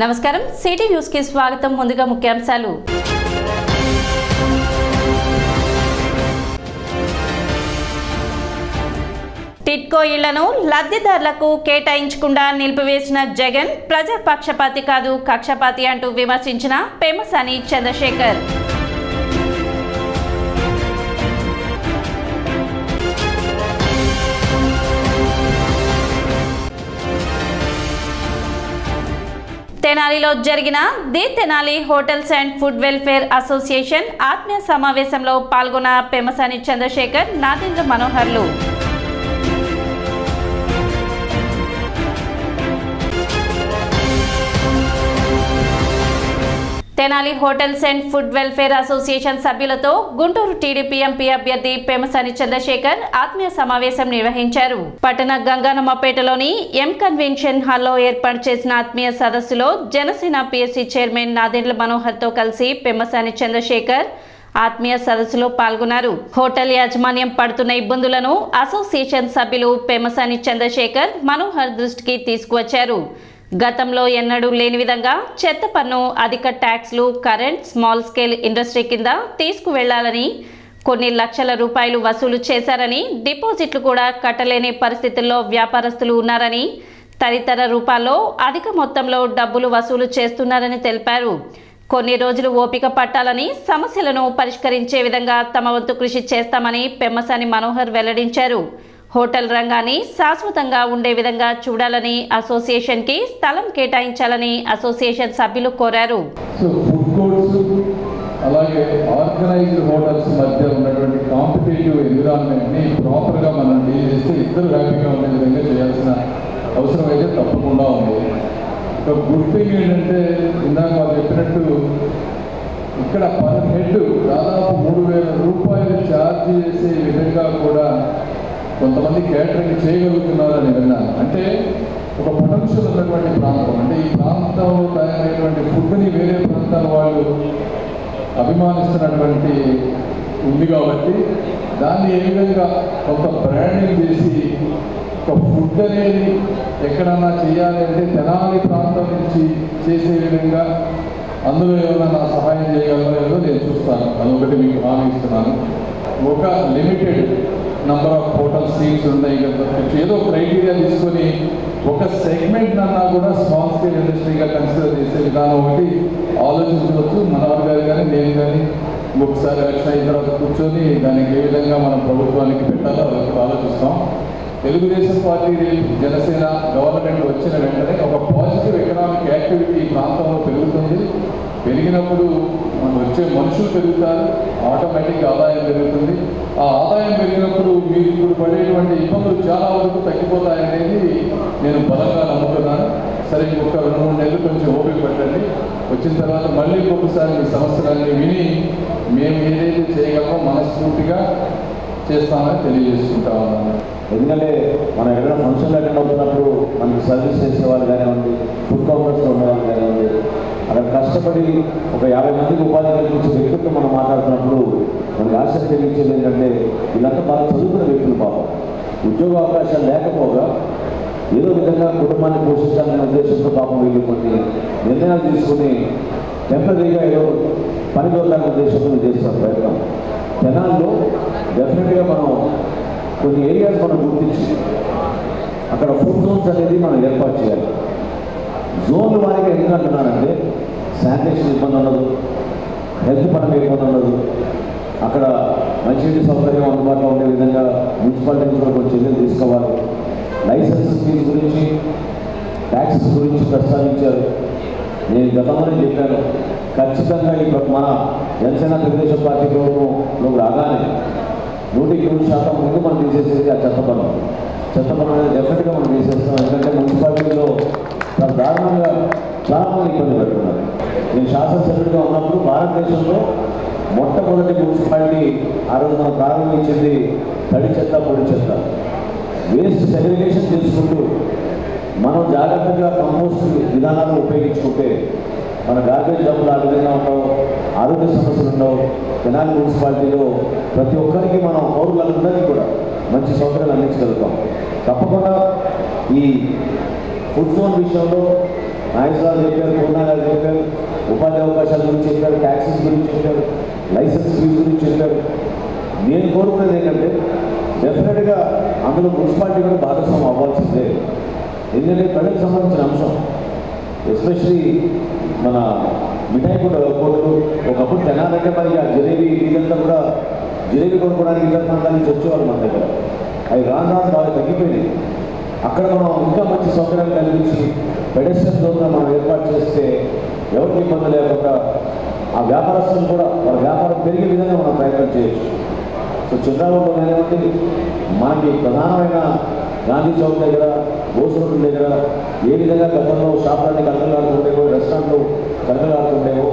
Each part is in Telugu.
నమస్కారం సిటీ న్యూస్ కి స్వాగతం. ముందుగా ముఖ్యాంశాలు. టిట్కో ఇళ్లను లబ్ధిదారులకు కేటాయించకుండా నిలిపివేసిన జగన్ ప్రజాపక్షపాతి కాదు కక్షపాతి అంటూ విమర్శించిన పెమ్మసాని చంద్రశేఖర్. తెనాలిలో జరిగిన the Tenali Hotels and Food Welfare Association ఆత్మీయ సమావేశంలో పాల్గొన్న పెమ్మసాని చంద్రశేఖర్, నాదెండ్ల మనోహర్లు. Tenali Hotels and Food Welfare Association సభ్యులతో గుంటూరు టీడీపీ ఎంపీ అభ్యర్థి పెమ్మసాని చంద్రశేఖర్ ఆత్మీయ సమావేశం నిర్వహించారు. పట్టణ గంగానమ్మపేటలోని ఎం కన్వెన్షన్ హాల్లో ఏర్పాటు చేసిన ఆత్మీయ సదస్సులో జనసేన పిఎస్సి చైర్మన్ నాదెండ్ల మనోహర్ తో కలిసి పెమ్మసాని చంద్రశేఖర్ ఆత్మీయ సదస్సులో పాల్గొన్నారు. హోటల్ యాజమాన్యం పడుతున్న ఇబ్బందులను అసోసియేషన్ సభ్యులు పెమ్మసాని చంద్రశేఖర్, మనోహర్ దృష్టికి తీసుకువచ్చారు. గతంలో ఎన్నడూ లేని విధంగా చెత్త పన్ను, అధిక ట్యాక్స్లు, కరెంట్, స్మాల్ స్కేల్ ఇండస్ట్రీ కింద తీసుకువెళ్లాలని, కొన్ని లక్షల రూపాయలు వసూలు చేశారని, డిపాజిట్లు కూడా కట్టలేని పరిస్థితుల్లో వ్యాపారస్తులు ఉన్నారని, తదితర రూపాల్లో అధిక మొత్తంలో డబ్బులు వసూలు చేస్తున్నారని తెలిపారు. కొన్ని రోజులు ఓపిక పట్టాలని, సమస్యలను పరిష్కరించే విధంగా తమ వంతు కృషి చేస్తామని పెమ్మసాని మనోహర్ వెల్లడించారు. హోటల్ రంగాన్ని శాశ్వతంగా ఉండే విధంగా చూడాలని, అసోసియేషన్ కి స్థలం కేటాయించాలని అసోసియేషన్ సభ్యులు కోరారు. అలాగే ఆర్గనైజ్డ్ హోటల్స్ మధ్య ఉన్నటువంటి కాంపిటేటివ్ ఎన్విరాన్మెంట్ ని ప్రాపర్ గా మనం డీల్ చేస్తే ఇద్దరు హ్యాపీగా ఉండే విధంగా చేయాల్సిన అవసరం అయితే తప్పకుండా ఉంది. ఒక గుడ్ థింగ్ ఏంటంటే, ఇందాక వాళ్ళు చెప్పినట్టు ఇక్కడ పర్ హెడ్ దాదాపు 3,000 రూపాయలు ఛార్జ్ చేసే విధంగా కూడా కొంతమంది కేటరింగ్ చేయగలుగుతున్నారని విన్నాను. అంటే ఒక పొటెన్షియల్ ఉన్నటువంటి ప్రాంతం, అంటే ఈ ప్రాంతంలో తయారైనటువంటి ఫుడ్ని వేరే ప్రాంతాల వాళ్ళు అభిమానిస్తున్నటువంటి ఉంది కాబట్టి దాన్ని ఏ విధంగా కొంత బ్రాండింగ్ చేసి ఒక ఫుడ్ అనేది ఎక్కడన్నా చేయాలి అంటే తెనాలి ప్రాంతం నుంచి చేసే విధంగా అందులో ఏమైనా నా సహాయం చేయగలరో ఏదో నేను చూస్తాను. అదొకటి మీకు హామీ ఇస్తున్నాను. ఒక limited number of hotel seats ఉన్నాయి కదా, ఏదో క్రైటీరియా తీసుకొని ఒక సెగ్మెంట్ అన్నా కూడా స్మాల్ స్కేల్ ఇండస్ట్రీగా కన్సిడర్ చేసే విధానం ఒకటి ఆలోచించవచ్చు. మనవారు గారు కానీ నేను కానీ ఒకసారి ఎలక్షన్ అయిన తర్వాత కూర్చొని దానికి ఏ విధంగా మనం ప్రభుత్వానికి పెట్టాలో ఆలోచిస్తాం. తెలుగుదేశం పార్టీ, జనసేన గవర్నమెంట్ వచ్చిన వెంటనే ఒక పాజిటివ్ ఎకనామిక్ యాక్టివిటీ ఈ ప్రాంతంలో పెరుగుతుంది. పెరిగినప్పుడు మనం వచ్చే మనుషులు పెరుగుతారు, ఆటోమేటిక్గా ఆదాయం పెరుగుతుంది. ఆ ఆదాయం పెరిగినప్పుడు మీరు ఇప్పుడు పడేటువంటి ఇబ్బందులు చాలా వరకు తగ్గిపోతాయనేది నేను బలంగా నమ్ముతున్నాను. సరే, ఇంకొక 2-3 నెలలు కొంచెం ఓపిక పట్టండి. వచ్చిన తర్వాత మళ్ళీ ఒక్కొక్కసారి మీ సమస్యలన్నీ విని మేము ఏదైతే చేయగలమో మనస్ఫూర్తిగా చేస్తామని తెలియజేసుకుంటా ఉన్నాను. ఎందుకంటే మనం ఎక్కడైనా ఫంక్షన్లు అటెండ్ అవుతున్నప్పుడు మనకి సర్వీస్ చేసే వాళ్ళు కానివ్వండి, ఫుడ్ కౌంటర్స్లో ఉండేవాళ్ళు కానివ్వండి, అక్కడ కష్టపడి ఒక 50 మందికి ఉపాధి కల్పించే వ్యక్తులతో మనం మాట్లాడుతున్నప్పుడు మనకి ఆసక్తి కలిగించేది ఏంటంటే, వీళ్ళంతా బాగా చదువుకున్న వ్యక్తులు పాపం ఉద్యోగ అవకాశాలు లేకపోగా ఏదో విధంగా కుటుంబాన్ని పోషించాలనే ఉద్దేశంతో పాపం వీళ్ళు కొన్ని నిర్ణయాలు తీసుకుని టెంపరీగా ఏదో పని దొరకాలనే ఉద్దేశంతో చేస్తున్న ప్రయత్నం. తెనాల్లో డెఫినెట్గా మనం కొన్ని ఏరియాస్ మనం గుర్తించి అక్కడ ఫుడ్ జోన్స్ అనేది మనం ఏర్పాటు చేయాలి. జోన్ల వారిగా ఎందుకు అంటున్నానంటే, శానిటేషన్ ఇబ్బంది ఉండదు, హెల్త్ పరంగా ఇబ్బంది ఉండదు, అక్కడ మంచినీటి సౌకర్యం అందుబాటులో ఉండే విధంగా మున్సిపాలిటీ నుంచి కూడా కొన్ని చర్యలు తీసుకోవాలి. లైసెన్స్ ఫీజు గురించి, ట్యాక్సెస్ గురించి ప్రస్తావించారు. నేను గతంలోనే చెప్పాను, ఖచ్చితంగా మన జనసేన తెలుగుదేశం పార్టీ ప్రభుత్వంలో రాగానే 100% ముందు మనం తీసేసేది ఆ చెత్త పన్ను అనేది డెఫినెట్గా మనం తీసేస్తాం. ఎందుకంటే మున్సిపాలిటీలో చాలా దారుణంగా చాలామంది ఇబ్బంది పెడుతున్నారు. నేను శాసనసభ్యుడిగా ఉన్నప్పుడు భారతదేశంలో మొట్టమొదటి మున్సిపాలిటీ ఆ రోజు మనం ప్రారంభించింది తడి చెత్త, పొడి చెత్త. వేస్ట్ సెగ్రిగేషన్ చేసుకుంటూ మనం జాగ్రత్తగా కంపోస్ట్ విధానాలను ఉపయోగించుకుంటే మన గార్బేజ్ డబ్బులు ఆ విధంగా ఉండవు, ఆరోగ్య సమస్యలు ఉండవు. తెనాలి మున్సిపాలిటీలో ప్రతి ఒక్కరికి మనం పౌరులందరికీ కూడా మంచి సౌకర్యాలు అందించగలుగుతాం. తప్పకుండా ఈ ఫుడ్ జోన్ విషయంలో నాయకులు చెప్పారు, చెప్పారు, లైసెన్స్ ఫీజు గురించి చెప్పారు. నేను కోరుకునేది ఏంటంటే డెఫినెట్గా అందులో మున్సిపాలిటీ కూడా భాగస్వామ్యం అవ్వాల్సిందే. ఎందుకంటే ప్రజలకు సంబంధించిన అంశం, ఎస్పెషలీ మన మిఠాయి కోట్లు ఒకప్పుడు తెనాలంటే మరి ఆ జిలేబీ ఇదంతా కూడా జిలేబీ కొనుక్కోవడానికి ఇతర ప్రాంతాల నుంచి వచ్చేవాళ్ళు మన దగ్గర. అవి రాను బాగా తగ్గిపోయినాయి. అక్కడ మనం ఇంకా మంచి సౌకర్యాలు కలిగించి పెడెస్ట్రియన్ జోన్గా మనం ఏర్పాటు చేస్తే ఎవరికి ఇబ్బంది లేకుండా ఆ వ్యాపారస్తులు కూడా వాళ్ళ వ్యాపారం పెరిగే విధంగా మనం ప్రయత్నం చేయొచ్చు. సో చంద్రబాబు అనేటువంటి మనకి ప్రధానమైన గాంధీ చౌక్ దగ్గర, బోస్ రోడ్డు దగ్గర ఏ విధంగా గతంలో షాపులన్నీ కలకలాడుతుండేవో, రెస్టారెంట్లు కలకలాడుతుండేవో,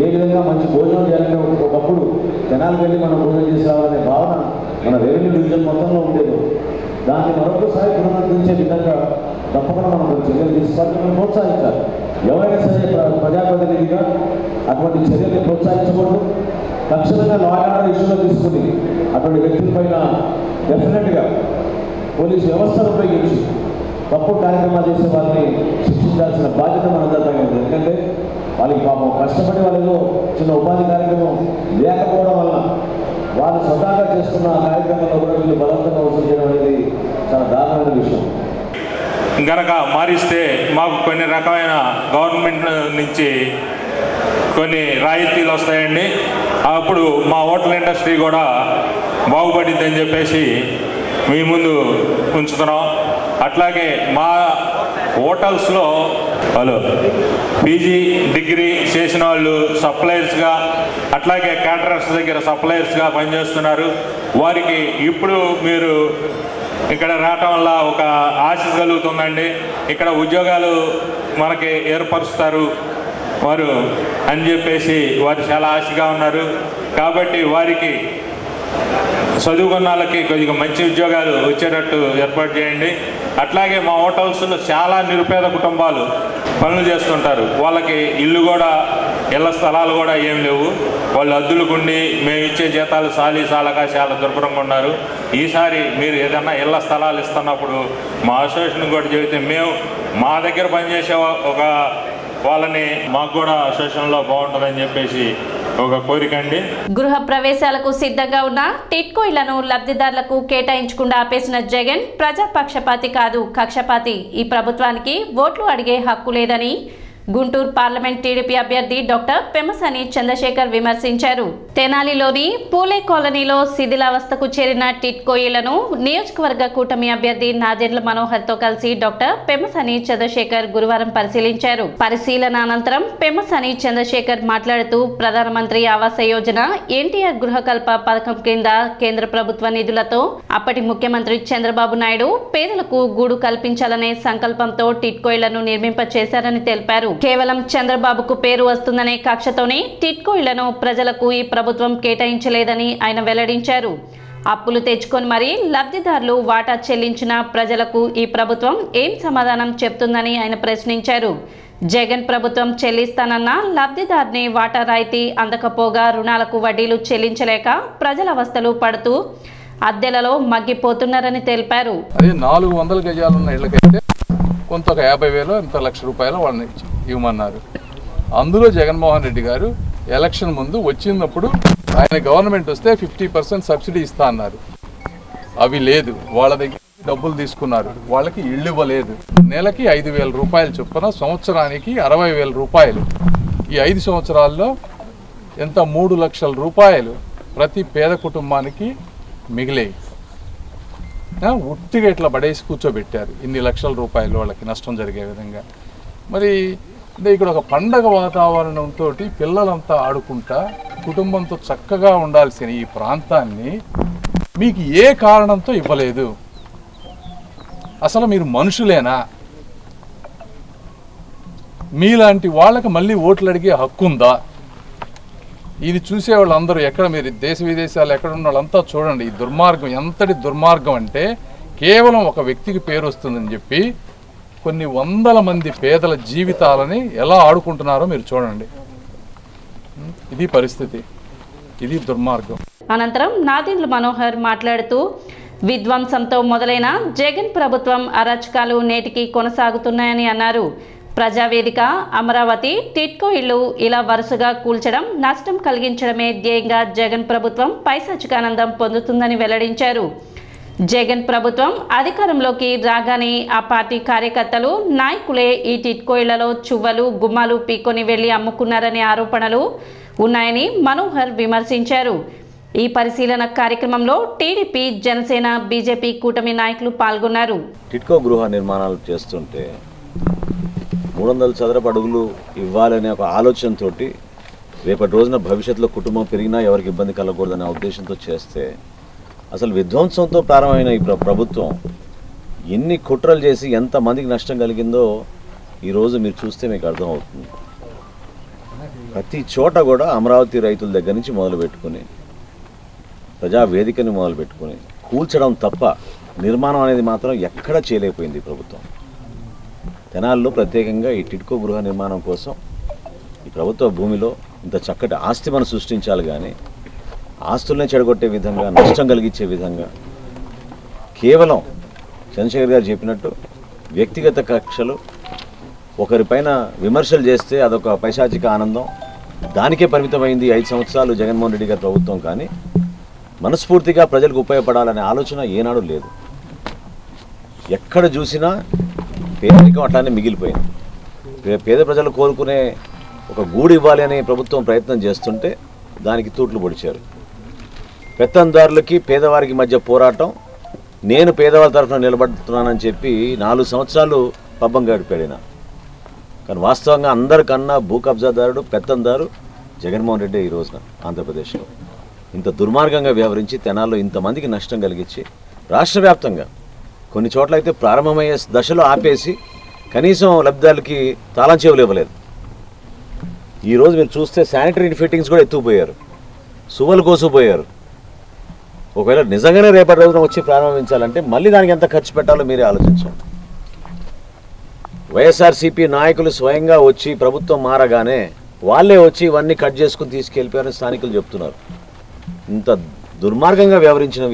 ఏ విధంగా మంచి భోజనం చేయాలంటే ఒకప్పుడు జనాలకు వెళ్ళి మనం భోజనం చేసి రావాలనే భావన మన రెవెన్యూ డివిజన్ మొత్తంలో ఉండేది. దాన్ని మరొకసారి పునరుద్ధరించే విధంగా తప్పకుండా మనం చర్యలు తీసుకోవాలి, మనం ప్రోత్సహించాలి. ఎవరైనా సరే ప్రజాప్రతినిధిగా అటువంటి చర్యలు ప్రోత్సహించకూడదు. తక్షణంగా లా అండ్ ఆర్డర్ ఇష్యూలో తీసుకుని అటువంటి వ్యక్తులపైన డెఫినెట్గా పోలీసు వ్యవస్థను ఉపయోగించి తప్పుడు కార్యక్రమాలు చేసే వాళ్ళని శిక్షించాల్సిన బాధ్యత మనందరిపై ఉంది. ఎందుకంటే వాళ్ళకి పాపం కష్టపడి వాళ్ళలో చిన్న ఉపాధి కార్యక్రమం లేకపోవడం వల్ల వాళ్ళు స్వతహాగా చేస్తున్న కార్యక్రమంలో కూడా వీళ్ళు బలవంతంగా వసూలు చేయడం అనేది చాలా దారుణమైన విషయం. గనక మారిస్తే మాకు కొన్ని రకమైన గవర్నమెంట్ నుంచి కొన్ని రాయితీలు వస్తాయండి. అప్పుడు మా హోటల్ ఇండస్ట్రీ కూడా బాగుపడిద్దని చెప్పేసి మీ ముందు ఉంచుతున్నాం. అట్లాగే మా హోటల్స్లో వాళ్ళు పీజీ డిగ్రీ చేసిన వాళ్ళు సప్లయర్స్గా, అట్లాగే క్యాటరర్స్ దగ్గర సప్లయర్స్గా పనిచేస్తున్నారు. వారికి ఇప్పుడు మీరు ఇక్కడ రావటం వల్ల ఒక ఆశ కలుగుతుందండి. ఇక్కడ ఉద్యోగాలు మనకి ఏర్పరుస్తారు వారు అని చెప్పేసి వారు చాలా ఆశగా ఉన్నారు. కాబట్టి వారికి చదువుకున్న వాళ్ళకి కొద్దిగా మంచి ఉద్యోగాలు వచ్చేటట్టు ఏర్పాటు చేయండి. అట్లాగే మా హోటల్స్లో చాలా నిరుపేద కుటుంబాలు పనులు చేస్తుంటారు. వాళ్ళకి ఇల్లు కూడా, ఇళ్ల స్థలాలు కూడా ఏం లేవు. వాళ్ళు అద్దులుకుండి మేము ఇచ్చే జీతాలు సాలక చాలా దుర్భరంగా ఉన్నారు. ఈసారి మీరు ఏదైనా ఇళ్ల స్థలాలు ఇస్తున్నప్పుడు మా అసోసియేషన్ కూడా చెబితే మేము మా దగ్గర పనిచేసే ఒక వాళ్ళని మాకు కూడా అసోసియేషన్లో బాగుంటుందని చెప్పేసి ఒక కోరిక అండి. గృహ ప్రవేశాలకు సిద్ధంగా ఉన్న టిట్కో ఇళ్లను లబ్ధిదారులకు కేటాయించకుండా ఆపేసిన జగన్ ప్రజాపక్షపాతి కాదు, కక్షపాతి. ఈ ప్రభుత్వానికి ఓట్లు అడిగే హక్కు లేదని గుంటూరు పార్లమెంట్ టీడీపీ అభ్యర్థి డాక్టర్ పెమ్మసాని చంద్రశేఖర్ విమర్శించారు. తెనాలిలోని పూలే కాలనీలో శిథిలావస్థకు చేరిన టిట్కో ఇళ్లను నియోజకవర్గ కూటమి అభ్యర్థి నాదెండ్ల మనోహర్తో కలిసి డాక్టర్ పెమ్మసాని చంద్రశేఖర్ గురువారం పరిశీలించారు. పరిశీలన అనంతరం పెమ్మసాని చంద్రశేఖర్ మాట్లాడుతూ ప్రధానమంత్రి ఆవాస యోజన, ఎన్టీఆర్ గృహకల్ప పథకం కింద కేంద్ర ప్రభుత్వ నిధులతో అప్పటి ముఖ్యమంత్రి చంద్రబాబు నాయుడు పేదలకు గూడు కల్పించాలనే సంకల్పంతో టిట్కో ఇళ్లను నిర్మింపచేశారని తెలిపారు. కేవలం చంద్రబాబుకు పేరు వస్తుందనే కక్షతోనే టిట్కో ఇళ్లను ప్రజలకు ఈ ప్రభుత్వం కేటాయించలేదని ఆయన వెల్లడించారు. అప్పులు తెచ్చుకొని మరీ లబ్ధిదారులు వాటా చెల్లించిన ప్రజలకు ఈ ప్రభుత్వం ఏం సమాధానం చెప్తుందని ఆయన ప్రశ్నించారు. జగన్ ప్రభుత్వం చెల్లిస్తానన్న లబ్ధిదారుని వాటా రాయితీ అందకపోగా రుణాలకు వడ్డీలు చెల్లించలేక ప్రజల అవస్థలు పడుతూ అద్దెలలో మగ్గిపోతున్నారని తెలిపారు. 400 గజాలున్న ఇళ్ళకైతే కొంత ఒక 50,000 ఇంత ₹1,00,000 వాళ్ళని ఇవ్వమన్నారు. అందులో జగన్మోహన్ రెడ్డి గారు ఎలక్షన్ ముందు వచ్చినప్పుడు ఆయన గవర్నమెంట్ వస్తే 50% సబ్సిడీ ఇస్తా అన్నారు. అవి లేదు, వాళ్ళ దగ్గర డబ్బులు తీసుకున్నారు, వాళ్ళకి ఇళ్ళు ఇవ్వలేదు. నెలకి ₹5,000 చొప్పున, సంవత్సరానికి ₹60,000. ఈ 5 సంవత్సరాల్లో ఎంత ₹3 లక్షల ప్రతి పేద కుటుంబానికి మిగిలేయి. ఉట్టిగా ఇట్లా పడేసి కూర్చోబెట్టారు. ఇన్ని ₹1,00,000 వాళ్ళకి నష్టం జరిగే విధంగా. మరి ఇక్కడ ఒక పండగ వాతావరణంతో పిల్లలంతా ఆడుకుంటా కుటుంబంతో చక్కగా ఉండాల్సిన ఈ ప్రాంతాన్ని మీకు ఏ కారణంతో ఇవ్వలేదు? అసలు మీరు మనుషులేనా? మీలాంటి వాళ్ళకి మళ్ళీ ఓట్లు అడిగే హక్కు ఉందా? ఇది చూసేవాళ్ళు అందరూ ఎక్కడ, మీరు దేశ విదేశాలు ఎక్కడ ఉన్న వాళ్ళంతా చూడండి. ఈ దుర్మార్గం ఎంతటి దుర్మార్గం అంటే కేవలం ఒక వ్యక్తికి పేరు వస్తుందని చెప్పి కొన్ని వందల మంది పేదల జీవితాలని ఎలా ఆడుకుంటున్నారో మీరు చూడండి. ఇది పరిస్థితి, ఇది దుర్మార్గం. అనంతరం నాదెండ్ల మనోహర్ మాట్లాడుతూ విధ్వంసంతో మొదలైన జగన్ ప్రభుత్వం అరాచకాలు నేటికి కొనసాగుతున్నాయని అన్నారు. ప్రజావేదిక, అమరావతి, టిట్కో ఇళ్లు ఇలా వరుసగా కూల్చడం, నష్టం కలిగించడమే ధ్యేయంగా జగన్ ప్రభుత్వం పైశాచికానందం పొందుతుందని వెల్లడించారు. జగన్ ప్రభుత్వం అధికారంలోకి రాగానే ఆ పార్టీ కార్యకర్తలు, నాయకులే ఈ టిట్కో ఇళ్లలో చువ్వలు, గుమ్మాలు పీక్కొని వెళ్లి అమ్ముకున్నారనే ఆరోపణలు ఉన్నాయని మనోహర్ విమర్శించారు. ఈ పరిశీలన కార్యక్రమంలో టీడీపీ, జనసేన, బీజేపీ కూటమి నాయకులు పాల్గొన్నారు. టిట్కో గృహ నిర్మాణాలు చేస్తుంటే 300 చదరపు అడుగులు ఇవ్వాలనే ఒక ఆలోచనతో రేపటి రోజున భవిష్యత్తులో కుటుంబం పెరిగినా ఎవరికి ఇబ్బంది కలగకూడదనే ఉద్దేశంతో చేస్తే అసలు విధ్వంసంతో ప్రారంభమైన ఈ ప్రభుత్వం ఎన్ని కుట్రలు చేసి ఎంతమందికి నష్టం కలిగిందో ఈరోజు మీరు చూస్తే మీకు అర్థమవుతుంది. ప్రతి చోట కూడా అమరావతి రైతుల దగ్గర నుంచి మొదలుపెట్టుకుని ప్రజావేదికని మొదలుపెట్టుకుని కూల్చడం తప్ప నిర్మాణం అనేది మాత్రం ఎక్కడా చేయలేకపోయింది ప్రభుత్వం. తెనాల్లో ప్రత్యేకంగా ఈ టిట్కో గృహ నిర్మాణం కోసం ఈ ప్రభుత్వ భూమిలో ఇంత చక్కటి ఆస్తి మనం సృష్టించాలి, కానీ ఆస్తులనే చెడగొట్టే విధంగా, నష్టం కలిగించే విధంగా కేవలం చంద్రశేఖర్ గారు చెప్పినట్టు వ్యక్తిగత కక్షలు, ఒకరిపైన విమర్శలు చేస్తే అదొక పైశాచిక ఆనందం, దానికే పరిమితమైంది 5 సంవత్సరాలు జగన్మోహన్ రెడ్డి గారి ప్రభుత్వం. కానీ మనస్ఫూర్తిగా ప్రజలకు ఉపయోగపడాలనే ఆలోచన ఏనాడు లేదు. ఎక్కడ చూసినా పేదరికం అట్లానే మిగిలిపోయింది. పేద ప్రజలు కోరుకునే ఒక గూడు ఇవ్వాలి అనే ప్రభుత్వం ప్రయత్నం చేస్తుంటే దానికి తూట్లు పొడిచారు. పెత్తందారులకి పేదవారికి మధ్య పోరాటం, నేను పేదవాళ్ళ తరఫున నిలబడుతున్నానని చెప్పి 4 సంవత్సరాలు పబ్బం గడిపాడిన. కానీ వాస్తవంగా అందరికన్నా భూ కబ్జాదారుడు, పెత్తందారు జగన్మోహన్ రెడ్డి ఈ రోజున ఆంధ్రప్రదేశ్లో ఇంత దుర్మార్గంగా వ్యవహరించి తెనాల్లో ఇంతమందికి నష్టం కలిగించి రాష్ట్ర వ్యాప్తంగా కొన్ని చోట్ల అయితే ప్రారంభమయ్యే దశలో ఆపేసి కనీసం లబ్ధిదారులకి తాళం చెవులు ఇవ్వలేదు. ఈరోజు మీరు చూస్తే శానిటరీ ఫిట్టింగ్స్ కూడా ఎత్తుకుపోయారు, సువ్వలు కోసుకుపోయారు. ఒకవేళ నిజంగానే రేపటి రోజున వచ్చి ప్రారంభించాలంటే మళ్ళీ దానికి ఎంత ఖర్చు పెట్టాలో మీరే ఆలోచించండి. వైఎస్ఆర్సీపీ నాయకులు స్వయంగా వచ్చి ప్రభుత్వం మారగానే వాళ్ళే వచ్చి ఇవన్నీ కట్ చేసుకుని తీసుకెళ్ళిపోయారని స్థానికులు చెప్తున్నారు. ఇంత దుర్మార్గంగా వ్యవహరించిన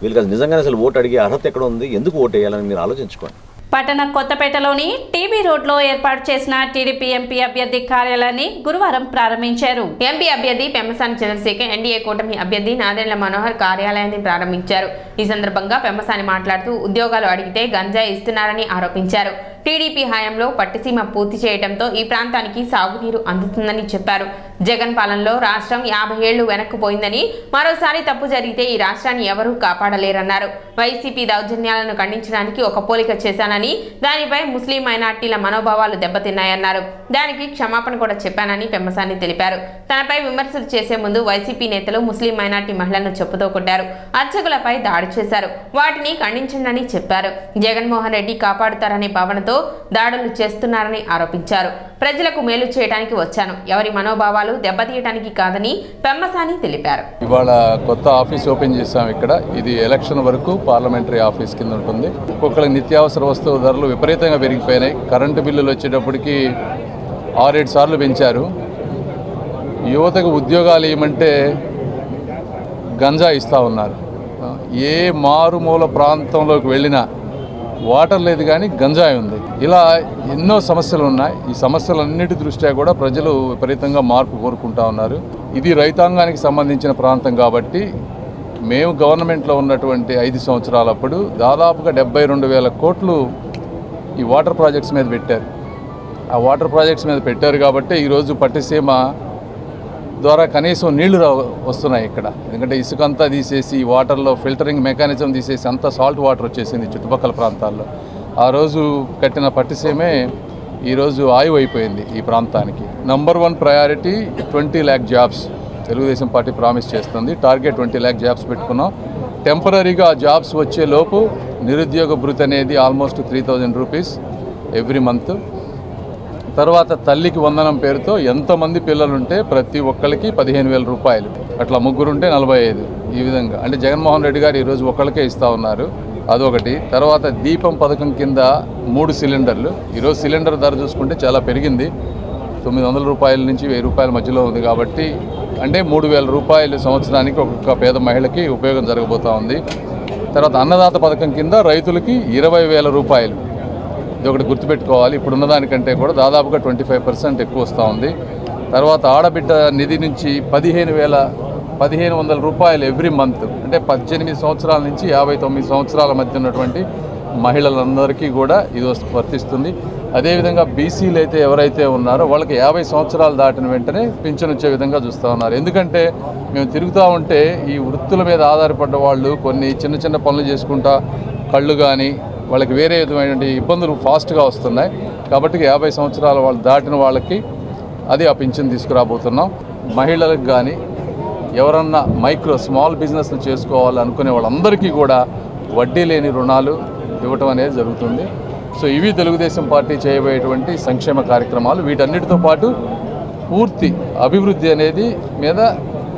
వీళ్ళకి నిజంగానే అసలు ఓటు అడిగే అర్హత ఎక్కడ ఉంది, ఎందుకు ఓటు వేయాలని మీరు ఆలోచించుకోండి. పట్టణ కొత్తపేటలోని టీబీ రోడ్లో ఏర్పాటు చేసిన టీడీపీ ఎంపీ అభ్యర్థి కార్యాలయాన్ని గురువారం ప్రారంభించారు. ఎంపీ అభ్యర్థి పెమ్మసాని చంద్రశేఖర్, ఎన్డీఏ కూటమి అభ్యర్థి నాదెండ్ల మనోహర్ కార్యాలయాన్ని ప్రారంభించారు. ఈ సందర్భంగా పెమ్మసాని మాట్లాడుతూ ఉద్యోగాలు అడిగితే గంజాయి ఇస్తున్నారని ఆరోపించారు. టీడీపీ హయాంలో పట్టిసీమ పూర్తి చేయడంతో ఈ ప్రాంతానికి సాగునీరు అందుతుందని చెప్పారు. జగన్ పాలనలో రాష్ట్రం 50 ఏళ్లు వెనక్కిపోయిందని, మరోసారి తప్పు జరిగితే ఈ రాష్ట్రాన్ని ఎవరూ కాపాడలేరన్నారు. వైసీపీ దౌర్జన్యాలను ఖండించడానికి ఒక పోలిక చేశానని, దానిపై ముస్లిం మైనార్టీల మనోభావాలు దెబ్బతిన్నాయన్నారు. దానికి క్షమాపణ కూడా చెప్పానని పెమ్మసాని తెలిపారు. తనపై విమర్శలు చేసే ముందు వైసీపీ నేతలు ముస్లిం మైనార్టీ మహిళలను చెప్పుతో కొట్టారు, అర్చకులపై దాడి చేశారు. వాటిని ఖండించండి చెప్పారు. జగన్మోహన్ రెడ్డి కాపాడుతారనే భావనతో దాడులు చేస్తున్నారని ఆరోపించారు. ప్రజలకు మేలు చేయడానికి వచ్చాను, ఎవరి మనోభావాలు దెబ్బతీయడానికి కాదని పెమ్మసాని తెలిపారు. ఇవాళ కొత్త ఆఫీస్ ఓపెన్ చేశాం ఇక్కడ. ఇది ఎలక్షన్ వరకు పార్లమెంటరీ ఆఫీస్ కింద ఉంటుంది. ఒక్కొక్కరికి నిత్యావసర వస్తువు ధరలు విపరీతంగా పెరిగిపోయినాయి. కరెంటు బిల్లులు వచ్చేటప్పటికి 6-7 సార్లు పెంచారు. యువతకు ఉద్యోగాలు ఏమంటే గంజా ఇస్తూ ఉన్నారు. ఏ మారుమూల ప్రాంతంలోకి వెళ్ళినా వాటర్ లేదు కానీ గంజాయి ఉంది. ఇలా ఎన్నో సమస్యలు ఉన్నాయి. ఈ సమస్యలన్నిటి దృష్ట్యా కూడా ప్రజలు విపరీతంగా మార్పు కోరుకుంటా ఉన్నారు. ఇది రైతాంగానికి సంబంధించిన ప్రాంతం కాబట్టి మేము గవర్నమెంట్లో ఉన్నటువంటి 5 సంవత్సరాలప్పుడు దాదాపుగా 72,000 కోట్లు ఈ వాటర్ ప్రాజెక్ట్స్ మీద పెట్టారు. ఆ వాటర్ ప్రాజెక్ట్స్ మీద పెట్టారు కాబట్టి ఈరోజు పట్టిసీమ ద్వారా కనీసం నీళ్లు వస్తున్నాయి ఇక్కడ. ఎందుకంటే ఇసుకంతా తీసేసి వాటర్లో ఫిల్టరింగ్ మెకానిజం తీసేసి అంతా సాల్ట్ వాటర్ వచ్చేసింది చుట్టుపక్కల ప్రాంతాల్లో. ఆ రోజు కట్టిన పట్టిసీమే ఈరోజు ఆయువు అయిపోయింది ఈ ప్రాంతానికి. Number 1 priority 20 lakh jobs Telugu Desam party promise చేస్తుంది. టార్గెట్ 20 lakh జాబ్స్ పెట్టుకున్నాం. టెంపరీగా జాబ్స్ వచ్చే లోపు నిరుద్యోగ భృతి అనేది ఆల్మోస్ట్ 3,000 రూపీస్ ఎవ్రీ మంత్. తర్వాత తల్లికి వందనం పేరుతో ఎంతమంది పిల్లలుంటే ప్రతి ఒక్కరికి 15,000 రూపాయలు, అట్లా ముగ్గురుంటే 45. ఈ విధంగా అంటే జగన్మోహన్ రెడ్డి గారు ఈరోజు ఒక్కరికే ఇస్తూ ఉన్నారు. అదొకటి. తర్వాత దీపం పథకం కింద 3 సిలిండర్లు. ఈరోజు సిలిండర్ ధర చూసుకుంటే చాలా పెరిగింది. 900 రూపాయల నుంచి 1000 రూపాయల మధ్యలో ఉంది కాబట్టి అంటే 3,000 రూపాయలు సంవత్సరానికి ఒక్కొక్క పేద మహిళకి ఉపయోగం జరగబోతూ ఉంది. తర్వాత అన్నదాత పథకం కింద రైతులకి 20,000 రూపాయలు ఇది ఒకటి గుర్తుపెట్టుకోవాలి. ఇప్పుడు ఉన్నదానికంటే కూడా దాదాపుగా 25% ఎక్కువ వస్తూ ఉంది. తర్వాత ఆడబిడ్డ నిధి నుంచి 15,100 రూపాయలు ఎవ్రీ మంత్, అంటే 18 సంవత్సరాల నుంచి 59 సంవత్సరాల మధ్య ఉన్నటువంటి మహిళలందరికీ కూడా ఇది వర్తిస్తుంది. అదేవిధంగా బీసీలు అయితే ఎవరైతే ఉన్నారో వాళ్ళకి 50 సంవత్సరాలు దాటిన వెంటనే పింఛను వచ్చే విధంగా చూస్తూ ఉన్నారు. ఎందుకంటే మేము తిరుగుతూ ఉంటే ఈ వృత్తుల మీద ఆధారపడ్డ వాళ్ళు కొన్ని చిన్న చిన్న పనులు చేసుకుంటా కళ్ళు కానీ వాళ్ళకి వేరే విధమైనటువంటి ఇబ్బందులు ఫాస్ట్గా వస్తున్నాయి. కాబట్టి 50 సంవత్సరాల వాళ్ళు దాటిన వాళ్ళకి అది ఆ పింఛను తీసుకురాబోతున్నాం. మహిళలకు కానీ ఎవరన్నా స్మాల్ బిజినెస్లు చేసుకోవాలనుకునే వాళ్ళందరికీ కూడా వడ్డీ లేని రుణాలు ఇవ్వటం అనేది జరుగుతుంది. సో ఇవి తెలుగుదేశం పార్టీ చేయబోయేటువంటి సంక్షేమ కార్యక్రమాలు. వీటన్నిటితో పాటు పూర్తి అభివృద్ధి అనేది మీద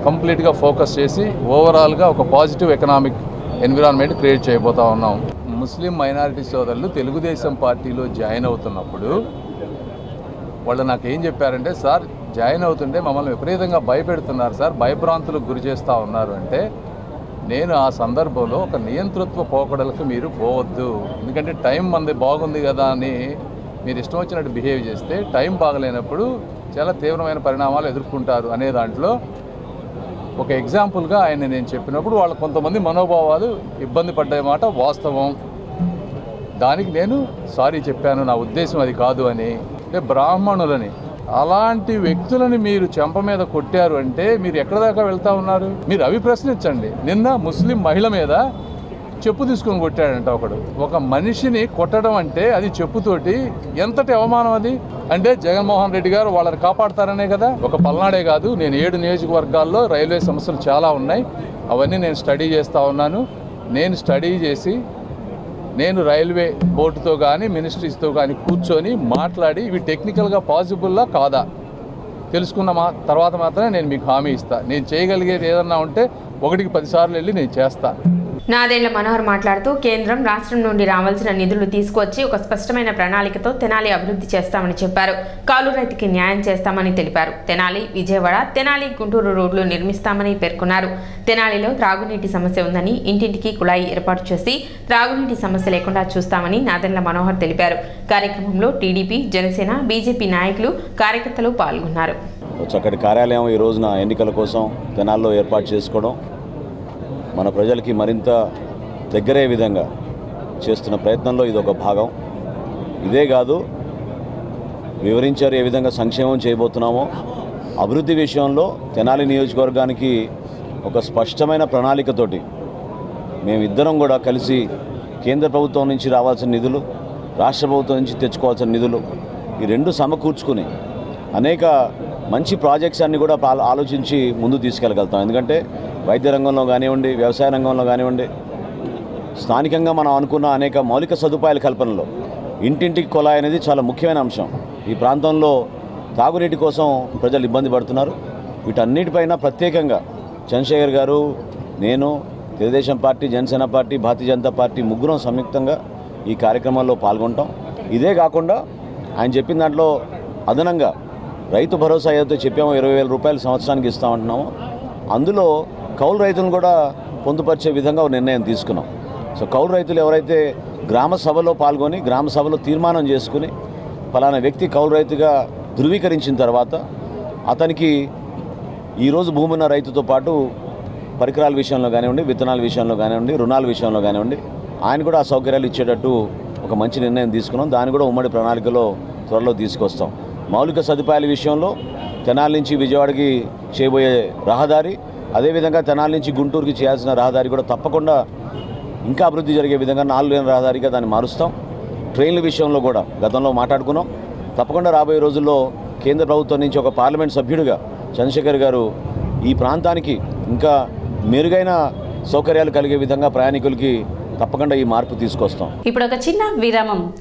కంప్లీట్గా ఫోకస్ చేసి ఓవరాల్గా ఒక పాజిటివ్ ఎకనామిక్ ఎన్విరాన్మెంట్ క్రియేట్ చేయబోతా ఉన్నాం. ముస్లిం మైనారిటీ సోదరులు తెలుగుదేశం పార్టీలో జాయిన్ అవుతున్నప్పుడు వాళ్ళు నాకు ఏం చెప్పారంటే, సార్ జాయిన్ అవుతుంటే మమ్మల్ని విపరీతంగా భయపెడుతున్నారు సార్, భయభ్రాంతులకు గురి చేస్తూ ఉన్నారు అంటే, నేను ఆ సందర్భంలో ఒక నియంతృత్వ పోకడలకు మీరు పోవద్దు. ఎందుకంటే టైం మంది బాగుంది కదా అని మీరు ఇష్టం వచ్చినట్టు బిహేవ్ చేస్తే టైం బాగలేనప్పుడు చాలా తీవ్రమైన పరిణామాలు ఎదుర్కొంటారు అనే దాంట్లో ఒక ఎగ్జాంపుల్గా ఆయన నేను చెప్పినప్పుడు వాళ్ళ కొంతమంది మనోభావాలు ఇబ్బంది పడ్డే మాట వాస్తవం. దానికి నేను సారీ చెప్పాను, నా ఉద్దేశం అది కాదు అని. అంటే బ్రాహ్మణులని అలాంటి వ్యక్తులని మీరు చెంప మీద కొట్టారు అంటే మీరు ఎక్కడ దాకా వెళ్తా ఉన్నారు? మీరు అవి ప్రశ్నించండి. నిన్న ముస్లిం మహిళ మీద చెప్పు తీసుకొని కొట్టాడంట ఒకడు. ఒక మనిషిని కొట్టడం అంటే అది చెప్పుతోటి ఎంతటి అవమానం అది. అంటే జగన్మోహన్ రెడ్డి గారు వాళ్ళని కాపాడతారనే కదా. ఒక పల్నాడే కాదు, నేను 7 నియోజకవర్గాల్లో రైల్వే సమస్యలు చాలా ఉన్నాయి. అవన్నీ నేను స్టడీ చేస్తూ ఉన్నాను. నేను స్టడీ చేసి నేను రైల్వే బోర్డుతో కానీ మినిస్ట్రీస్తో కానీ కూర్చొని మాట్లాడి ఇవి టెక్నికల్గా పాసిబుల్లా కాదా తెలుసుకున్న తర్వాత మాత్రమే నేను మీకు హామీ ఇస్తాను. నేను చేయగలిగేది ఏదన్నా ఉంటే 1కి 10 సార్లు వెళ్ళి నేను చేస్తాను. నాదెండ్ల మనోహర్ మాట్లాడుతూ కేంద్రం రాష్ట్రం నుండి రావాల్సిన నిధులు తీసుకొచ్చి ఒక స్పష్టమైన ప్రణాళికతో తెనాలి అభివృద్ధి చేస్తామని చెప్పారు. కాలు రైతుకి న్యాయం చేస్తామని తెలిపారు. తెనాలి విజయవాడ, తెనాలి గుంటూరు రోడ్లు నిర్మిస్తామని పేర్కొన్నారు. తెనాలిలో త్రాగునీటి సమస్య ఉందని ఇంటింటికి కుళాయి ఏర్పాటు చేసి త్రాగునీటి సమస్య లేకుండా చూస్తామని నాదెండ్ల మనోహర్ తెలిపారు. కార్యక్రమంలో టీడీపీ, జనసేన, బీజేపీ నాయకులు, కార్యకర్తలు పాల్గొన్నారు. చక్కటి కార్యాలయం ఈ రోజున ఎన్నికల కోసం తెనాల్లో ఏర్పాటు చేసుకోవడం మన ప్రజలకి మరింత దగ్గరే విధంగా చేస్తున్న ప్రయత్నంలో ఇది ఒక భాగం. ఇదే కాదు, వివరించారు ఏ విధంగా సంక్షేమం చేయబోతున్నామో. అభివృద్ధి విషయంలో తెనాలి నియోజకవర్గానికి ఒక స్పష్టమైన ప్రణాళికతోటి మేమిద్దరం కూడా కలిసి కేంద్ర ప్రభుత్వం నుంచి రావాల్సిన నిధులు, రాష్ట్ర ప్రభుత్వం నుంచి తెచ్చుకోవాల్సిన నిధులు ఈ రెండు సమకూర్చుకుని అనేక మంచి ప్రాజెక్ట్స్ అన్ని కూడా ఆలోచించి ముందు తీసుకెళ్ళగలుగుతాం. ఎందుకంటే వైద్య రంగంలో కానివ్వండి, వ్యవసాయ రంగంలో కానివ్వండి, స్థానికంగా మనం అనుకున్న అనేక మౌలిక సదుపాయాల కల్పనలో ఇంటింటికి కుళాయి అనేది చాలా ముఖ్యమైన అంశం. ఈ ప్రాంతంలో తాగునీటి కోసం ప్రజలు ఇబ్బంది పడుతున్నారు. వీటన్నిటిపైన ప్రత్యేకంగా చంద్రశేఖర్ గారు, నేను, Telugu Desam party, Janasena party, Bharatiya Janata party ముగ్గురం సంయుక్తంగా ఈ కార్యక్రమాల్లో పాల్గొంటాం. ఇదే కాకుండా ఆయన చెప్పిన దాంట్లో అదనంగా రైతు భరోసా ఏదైతే చెప్పామో 20,000 రూపాయలు సంవత్సరానికి ఇస్తామంటున్నామో అందులో కౌలు రైతులను కూడా పొందుపరిచే విధంగా ఒక నిర్ణయం తీసుకున్నాం. సో కౌలు రైతులు ఎవరైతే గ్రామ సభలో పాల్గొని గ్రామ సభలో తీర్మానం చేసుకుని ఫలానా వ్యక్తి కౌలు రైతుగా ధృవీకరించిన తర్వాత అతనికి ఈరోజు భూమి ఉన్న రైతుతో పాటు పరికరాల విషయంలో కానివ్వండి, విత్తనాల విషయంలో కానివ్వండి, రుణాల విషయంలో కానివ్వండి, ఆయన కూడా ఆ సౌకర్యాలు ఇచ్చేటట్టు ఒక మంచి నిర్ణయం తీసుకున్నాం. దాన్ని కూడా ఉమ్మడి ప్రణాళికలో త్వరలో తీసుకొస్తాం. మౌలిక సదుపాయాల విషయంలో తెనాలి నుంచి విజయవాడకి చేయబోయే రహదారి, అదేవిధంగా తెనాలి నుంచి గుంటూరుకి చేయాల్సిన రహదారి కూడా తప్పకుండా ఇంకా అభివృద్ధి జరిగే విధంగా 4 లేన్ రహదారిగా దాన్ని మారుస్తాం. ట్రైన్ల విషయంలో కూడా గతంలో మాట్లాడుకున్నాం. తప్పకుండా రాబోయే రోజుల్లో కేంద్ర ప్రభుత్వం నుంచి ఒక పార్లమెంట్ సభ్యుడిగా చంద్రశేఖర్ గారు ఈ ప్రాంతానికి ఇంకా మెరుగైన సౌకర్యాలు కలిగే విధంగా ప్రయాణికులకి తప్పకుండా ఈ మార్పు తీసుకొస్తాం. ఇప్పుడు ఒక చిన్న విరామం.